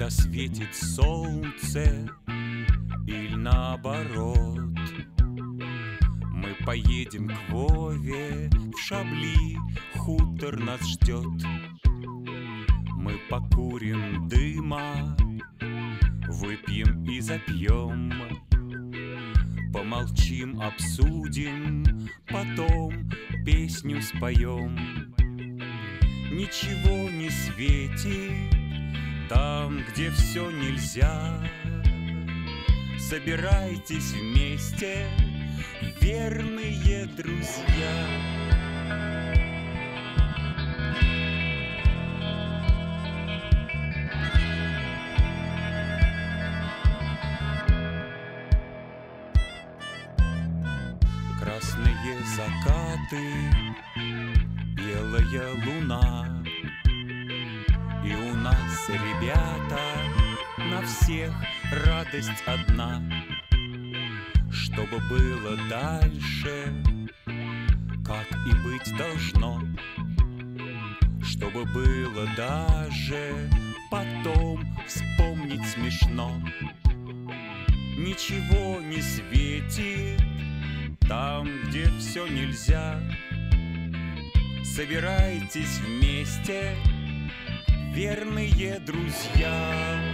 когда светит солнце, или наоборот. Мы поедем к Вове в Шабли, хутор нас ждет. Мы покурим дыма, выпьем и запьем, помолчим, обсудим, потом песню споем. Ничего не светит там, где все нельзя. Собирайтесь вместе, верные друзья. Красные закаты, белая луна, и у нас, ребята, на всех радость одна. Чтобы было дальше, как и быть должно, чтобы было даже потом вспомнить смешно. Ничего не светит там, где все нельзя. Собирайтесь вместе, верные друзья.